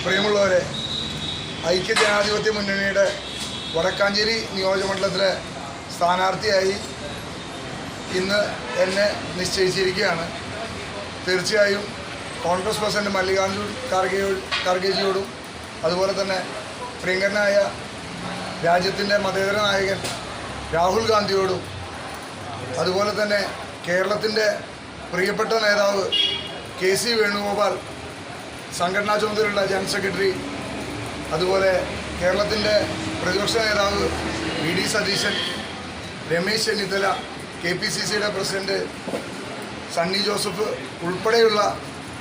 പ്രിയമുള്ളവരെ, ഐക്യജനാധിപത്യ മുന്നണിയുടെ വടക്കാഞ്ചേരി നിയോജകമണ്ഡലത്തിലെ സ്ഥാനാർത്ഥിയായി ഇന്ന് എന്നെ നിശ്ചയിച്ചിരിക്കുകയാണ്. തീർച്ചയായും കോൺഗ്രസ് പ്രസിഡന്റ് മല്ലികാർജുൻ ഖാർഗെജിയോടും അതുപോലെ തന്നെ പ്രിയങ്കരനായ രാജ്യത്തിൻ്റെ മതേതര നായകൻ രാഹുൽ ഗാന്ധിയോടും അതുപോലെ തന്നെ കേരളത്തിൻ്റെ പ്രിയപ്പെട്ട നേതാവ് കെ.സി. വേണുഗോപാൽ, സംഘടനാ ചുമതലയുള്ള ജനറൽ സെക്രട്ടറി, അതുപോലെ കേരളത്തിൻ്റെ പ്രതിപക്ഷ നേതാവ് വി.ഡി. സതീശൻ, രമേശ് ചെന്നിത്തല, KPCCയുടെ പ്രസിഡന്റ് സണ്ണി ജോസഫ് ഉൾപ്പെടെയുള്ള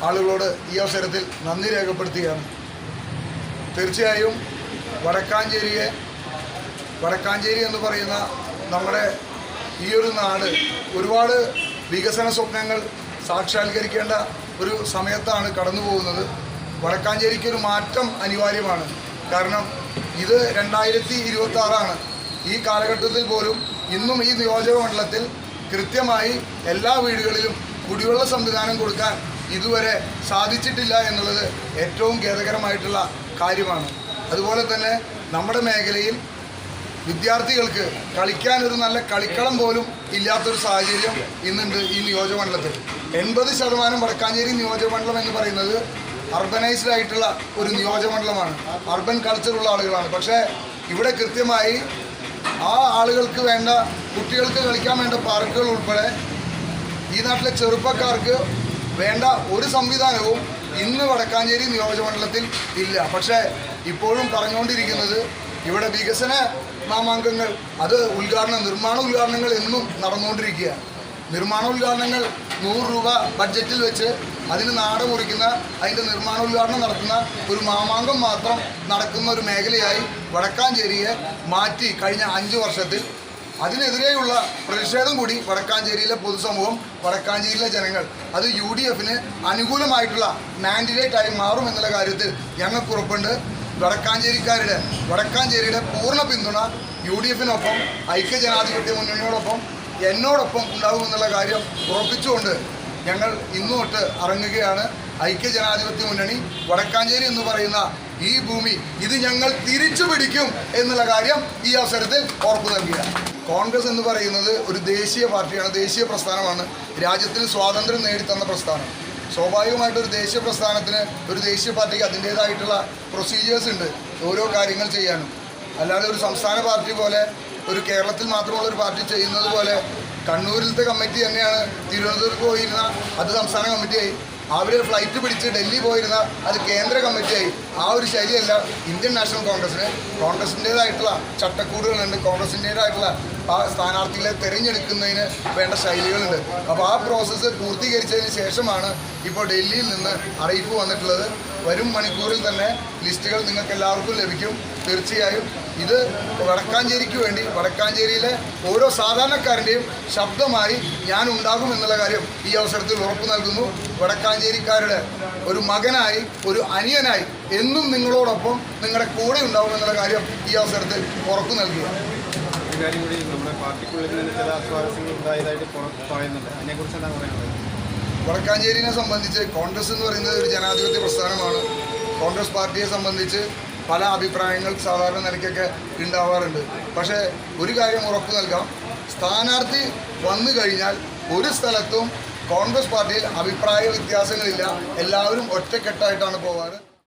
ആളുകളോട് ഈ അവസരത്തിൽ നന്ദി രേഖപ്പെടുത്തുകയാണ്. തീർച്ചയായും വടക്കാഞ്ചേരി എന്ന് പറയുന്ന നമ്മുടെ ഈ ഒരു നാട് ഒരുപാട് വികസന സ്വപ്നങ്ങൾ സാക്ഷാത്കരിക്കേണ്ട ഒരു സമയത്താണ് കടന്നു പോകുന്നത്. വടക്കാഞ്ചേരിക്ക് ഒരു മാറ്റം അനിവാര്യമാണ്. കാരണം ഇത് 2026 ഈ കാലഘട്ടത്തിൽ പോലും ഇന്നും ഈ നിയോജക മണ്ഡലത്തിൽ കൃത്യമായി എല്ലാ വീടുകളിലും കുടിവെള്ള സംവിധാനം കൊടുക്കാൻ ഇതുവരെ സാധിച്ചിട്ടില്ല എന്നുള്ളത് ഏറ്റവും ഖേദകരമായിട്ടുള്ള കാര്യമാണ്. അതുപോലെ തന്നെ നമ്മുടെ മേഖലയിൽ വിദ്യാർത്ഥികൾക്ക് കളിക്കാനൊരു നല്ല കളിക്കളം പോലും ഇല്ലാത്തൊരു സാഹചര്യം ഇന്നുണ്ട് ഈ നിയോജകമണ്ഡലത്തിൽ. 80% വടക്കാഞ്ചേരി നിയോജകമണ്ഡലം എന്ന് പറയുന്നത് അർബനൈസ്ഡ് ആയിട്ടുള്ള ഒരു നിയോജകമണ്ഡലമാണ്. അർബൻ കൾച്ചറുള്ള ആളുകളാണ്. പക്ഷേ ഇവിടെ കൃത്യമായി ആ ആളുകൾക്ക് വേണ്ട, കുട്ടികൾക്ക് കളിക്കാൻ വേണ്ട പാർക്കുകൾ ഉൾപ്പെടെ ഈ നാട്ടിലെ ചെറുപ്പക്കാർക്ക് വേണ്ട ഒരു സംവിധാനവും ഇന്ന് വടക്കാഞ്ചേരി നിയോജകമണ്ഡലത്തിൽ ഇല്ല. പക്ഷേ ഇപ്പോഴും പറഞ്ഞുകൊണ്ടിരിക്കുന്നത് ഇവിടെ വികസന മാമാങ്കങ്ങൾ, അത് നിർമ്മാണ ഉദ്ഘാടനങ്ങൾ എന്നും നടന്നുകൊണ്ടിരിക്കുക. നിർമ്മാണ ഉദ്ഘാടനങ്ങൾ 100 രൂപ ബഡ്ജറ്റിൽ വെച്ച് അതിന് നാട് മുറിക്കുന്ന, അതിൻ്റെ നിർമ്മാണ ഉദ്ഘാടനം നടത്തുന്ന ഒരു മാമാങ്കം മാത്രം നടക്കുന്ന ഒരു മേഖലയായി വടക്കാഞ്ചേരിയെ മാറ്റി കഴിഞ്ഞ 5 വർഷത്തിൽ. അതിനെതിരെയുള്ള പ്രതിഷേധം കൂടി വടക്കാഞ്ചേരിയിലെ പൊതുസമൂഹം, വടക്കാഞ്ചേരിയിലെ ജനങ്ങൾ, അത് UDFന് അനുകൂലമായിട്ടുള്ള മാൻഡിഡേറ്റായി മാറും എന്നുള്ള കാര്യത്തിൽ ഞങ്ങൾക്ക് ഉറപ്പുണ്ട്. വടക്കാഞ്ചേരിയുടെ പൂർണ്ണ പിന്തുണ UDFനൊപ്പം, ഐക്യജനാധിപത്യ മുന്നണിയോടൊപ്പം, എന്നോടൊപ്പം ഉണ്ടാകുമെന്നുള്ള കാര്യം ഉറപ്പിച്ചുകൊണ്ട് ഞങ്ങൾ ഇന്നു തൊട്ട് ഇറങ്ങുകയാണ്. ഐക്യജനാധിപത്യ മുന്നണി വടക്കാഞ്ചേരി എന്ന് പറയുന്ന ഈ ഭൂമി ഇത് ഞങ്ങൾ തിരിച്ചു പിടിക്കും എന്നുള്ള കാര്യം ഈ അവസരത്തിൽ ഉറപ്പു നൽകുക. കോൺഗ്രസ് എന്ന് പറയുന്നത് ഒരു ദേശീയ പാർട്ടിയാണ്, ദേശീയ പ്രസ്ഥാനമാണ്. രാജ്യത്തിന് സ്വാതന്ത്ര്യം നേടിത്തന്ന പ്രസ്ഥാനം. സ്വാഭാവികമായിട്ടൊരു ദേശീയ പ്രസ്ഥാനത്തിന്, ഒരു ദേശീയ പാർട്ടിക്ക് അതിൻ്റേതായിട്ടുള്ള പ്രൊസീജിയേഴ്സ് ഉണ്ട് ഓരോ കാര്യങ്ങൾ ചെയ്യാനും. അല്ലാതെ ഒരു സംസ്ഥാന പാർട്ടി പോലെ, ഒരു കേരളത്തിൽ മാത്രമുള്ള ഒരു പാർട്ടി ചെയ്യുന്നത് പോലെ കണ്ണൂരിലത്തെ കമ്മിറ്റി തന്നെയാണ് തിരുവനന്തപുരത്ത് പോയിരുന്ന, അത് സംസ്ഥാന കമ്മിറ്റിയായി. അവർ ഫ്ലൈറ്റ് പിടിച്ച് ഡൽഹി പോയിരുന്ന, അത് കേന്ദ്ര കമ്മിറ്റിയായി. ആ ഒരു ശൈലിയല്ല ഇന്ത്യൻ നാഷണൽ കോൺഗ്രസിൻ്റേതായിട്ടുള്ള ചട്ടക്കൂടുകളുണ്ട്. കോൺഗ്രസിൻ്റേതായിട്ടുള്ള ആ സ്ഥാനാർത്ഥികളെ തിരഞ്ഞെടുക്കുന്നതിന് വേണ്ട ശൈലികളുണ്ട്. അപ്പോൾ ആ പ്രോസസ്സ് പൂർത്തീകരിച്ചതിന് ശേഷമാണ് ഇപ്പോൾ ഡൽഹിയിൽ നിന്ന് അറിയിപ്പ് വന്നിട്ടുള്ളത്. വരും മണിക്കൂറിൽ തന്നെ ലിസ്റ്റുകൾ നിങ്ങൾക്ക് എല്ലാവർക്കും ലഭിക്കും. തീർച്ചയായും ഇത് വടക്കാഞ്ചേരിക്ക് വേണ്ടി, വടക്കാഞ്ചേരിയിലെ ഓരോ സാധാരണക്കാരൻ്റെയും ശബ്ദമായി ഞാൻ ഉണ്ടാകും എന്നുള്ള കാര്യം ഈ അവസരത്തിൽ ഉറപ്പു നൽകുന്നു. വടക്കാഞ്ചേരിക്കാരുടെ ഒരു മകനായി, ഒരു അനിയനായി എന്നും നിങ്ങളോടൊപ്പം, നിങ്ങളുടെ കൂടെ ഉണ്ടാകും എന്നുള്ള കാര്യം ഈ അവസരത്തിൽ ഉറപ്പു നൽകുക. നമ്മുടെ പാർട്ടിക്കുള്ളിൽ നിന്ന് ചില അസ്വാരസ്യങ്ങൾ ഉണ്ടായതായിട്ട് പറയുന്നുണ്ട്. അതിനെക്കുറിച്ച് എന്താണ് പറയുന്നത്? വടക്കാഞ്ചേരിനെ സംബന്ധിച്ച് കോൺഗ്രസ് എന്ന് പറയുന്നത് ഒരു ജനാധിപത്യ പ്രസ്ഥാനമാണ്. കോൺഗ്രസ് പാർട്ടിയെ സംബന്ധിച്ച് പല അഭിപ്രായങ്ങൾ സാധാരണ നിലയ്ക്കൊക്കെ ഉണ്ടാവാറുണ്ട്. പക്ഷേ ഒരു കാര്യം ഉറപ്പു നൽകാം, സ്ഥാനാർത്ഥി വന്നു കഴിഞ്ഞാൽ ഒരു സ്ഥലത്തും കോൺഗ്രസ് പാർട്ടിയിൽ അഭിപ്രായ വ്യത്യാസങ്ങളില്ല. എല്ലാവരും ഒറ്റക്കെട്ടായിട്ടാണ് പോവാറ്.